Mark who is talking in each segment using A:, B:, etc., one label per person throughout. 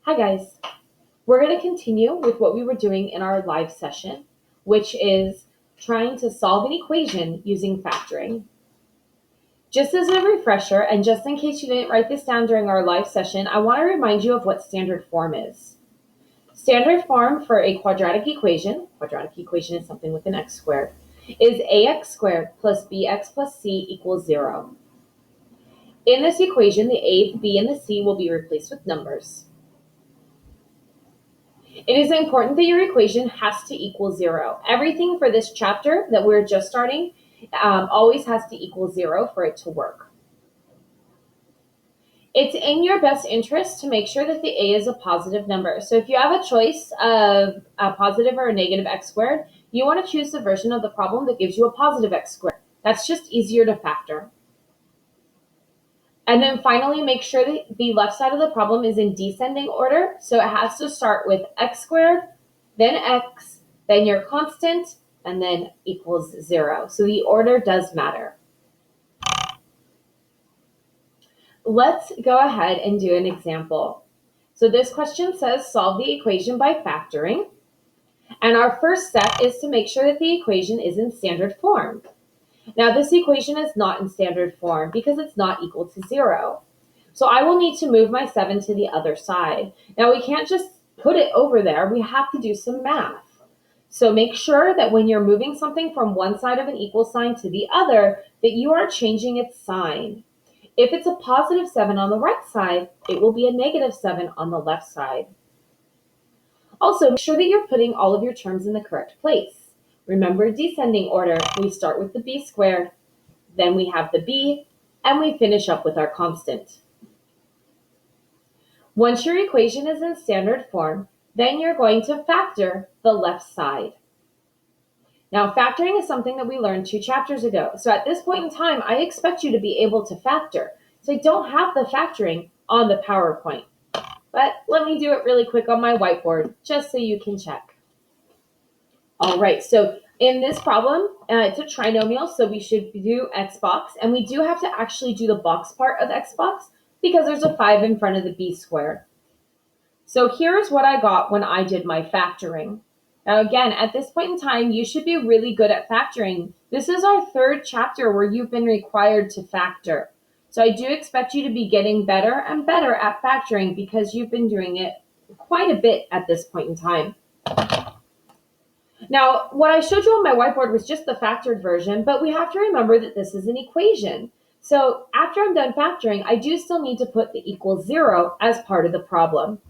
A: Hi guys, we're going to continue with what we were doing in our live session, which is trying to solve an equation using factoring. Just as a refresher, and just in case you didn't write this down during our live session, I want to remind you of what standard form is. Standard form for a quadratic equation is something with an x squared, is ax squared plus bx plus c equals 0. In this equation, the a, the b, and the c will be replaced with numbers. It is important that your equation has to equal 0. Everything for this chapter that we're just starting always has to equal 0 for it to work. It's in your best interest to make sure that the a is a positive number. So if you have a choice of a positive or a negative x squared, you want to choose the version of the problem that gives you a positive x squared. That's just easier to factor. And then finally, make sure that the left side of the problem is in descending order. So it has to start with x squared, then x, then your constant, and then equals 0. So the order does matter. Let's go ahead and do an example. So this question says solve the equation by factoring. And our first step is to make sure that the equation is in standard form. Now this equation is not in standard form because it's not equal to 0. So I will need to move my 7 to the other side. Now we can't just put it over there. We have to do some math. So make sure that when you're moving something from one side of an equal sign to the other, that you are changing its sign. If it's a positive 7 on the right side, it will be a negative 7 on the left side. Also, make sure that you're putting all of your terms in the correct place. Remember descending order. We start with the b squared, then we have the b, and we finish up with our constant. Once your equation is in standard form, then you're going to factor the left side. Now, factoring is something that we learned 2 chapters ago. So at this point in time, I expect you to be able to factor. So I don't have the factoring on the PowerPoint. But let me do it really quick on my whiteboard, just so you can check. All right, so in this problem, it's a trinomial, so we should do x box. And we do have to actually do the box part of x box because there's a 5 in front of the b squared. So here's what I got when I did my factoring. Now again, at this point in time, you should be really good at factoring. This is our 3rd chapter where you've been required to factor. So I do expect you to be getting better and better at factoring because you've been doing it quite a bit at this point in time. Now, what I showed you on my whiteboard was just the factored version, but we have to remember that this is an equation. So after I'm done factoring, I do still need to put the equals 0 as part of the problem.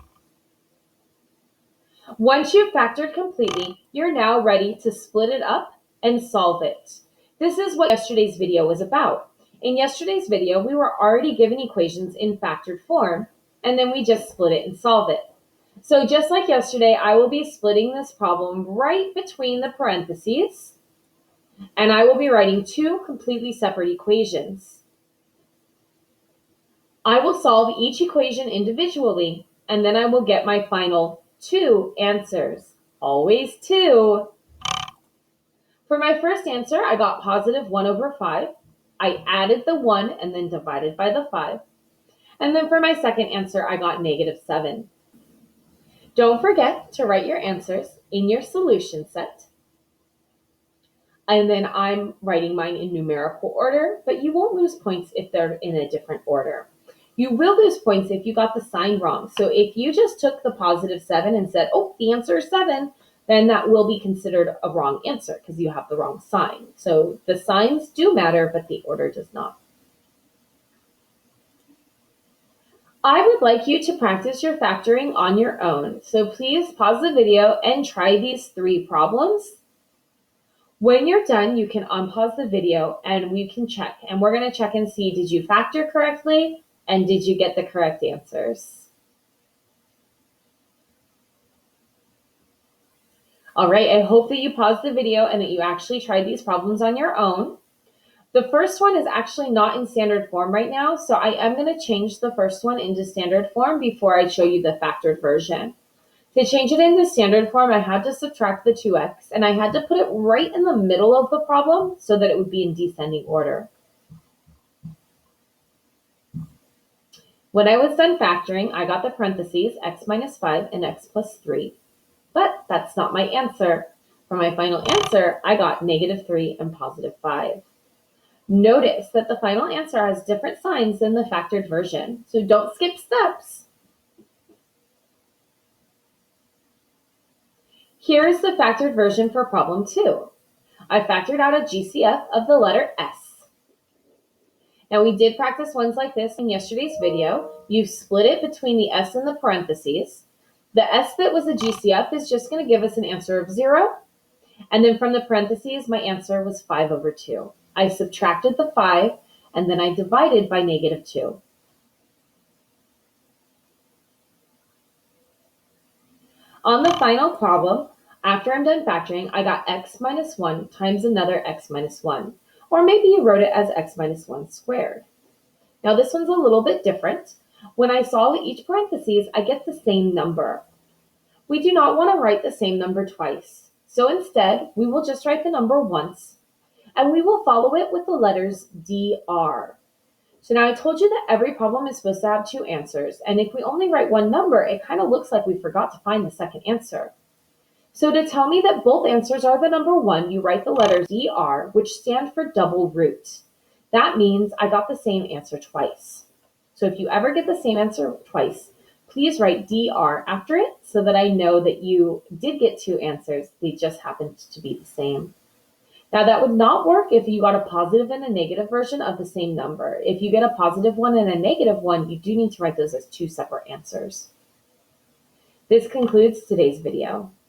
A: Once you've factored completely, you're now ready to split it up and solve it. This is what yesterday's video was about. In yesterday's video, we were already given equations in factored form, and then we just split it and solve it. So just like yesterday, I will be splitting this problem right between the parentheses, and I will be writing 2 completely separate equations. I will solve each equation individually, and then I will get my final 2 answers. Always 2. For my first answer, I got positive 1 over 5. I added the 1 and then divided by the 5. And then for my second answer, I got negative 7. Don't forget to write your answers in your solution set. And then I'm writing mine in numerical order, but you won't lose points if they're in a different order. You will lose points if you got the sign wrong. So if you just took the positive 7 and said, oh, the answer is 7, then that will be considered a wrong answer because you have the wrong sign. So the signs do matter, but the order does not. I would like you to practice your factoring on your own. So please pause the video and try these 3 problems. When you're done, you can unpause the video and we can check. And we're going to check and see, did you factor correctly? And did you get the correct answers? All right, I hope that you paused the video and that you actually tried these problems on your own. The first one is actually not in standard form right now, so I am going to change the first one into standard form before I show you the factored version. To change it into standard form, I had to subtract the 2x, and I had to put it right in the middle of the problem so that it would be in descending order. When I was done factoring, I got the parentheses x minus 5 and x plus 3. But that's not my answer. For my final answer, I got -3 and +5. Notice that the final answer has different signs than the factored version, so don't skip steps. Here is the factored version for problem 2. I factored out a GCF of the letter S. Now we did practice ones like this in yesterday's video. You split it between the S and the parentheses. The S that was a GCF is just going to give us an answer of 0. And then from the parentheses, my answer was 5/2. I subtracted the 5, and then I divided by -2. On the final problem, after I'm done factoring, I got x minus 1 times another x minus 1. Or maybe you wrote it as x minus 1 squared. Now this one's a little bit different. When I solve each parentheses, I get the same number. We do not want to write the same number twice. So instead, we will just write the number once, and we will follow it with the letters dr. So now I told you that every problem is supposed to have 2 answers, and if we only write one number, it kind of looks like we forgot to find the second answer. So to tell me that both answers are the number 1, you write the letters dr, which stand for double root. That means I got the same answer twice. So if you ever get the same answer twice, please write dr after it so that I know that you did get 2 answers. They just happened to be the same. Now that would not work if you got a positive and a negative version of the same number. If you get a positive one and a negative one, you do need to write those as 2 separate answers. This concludes today's video.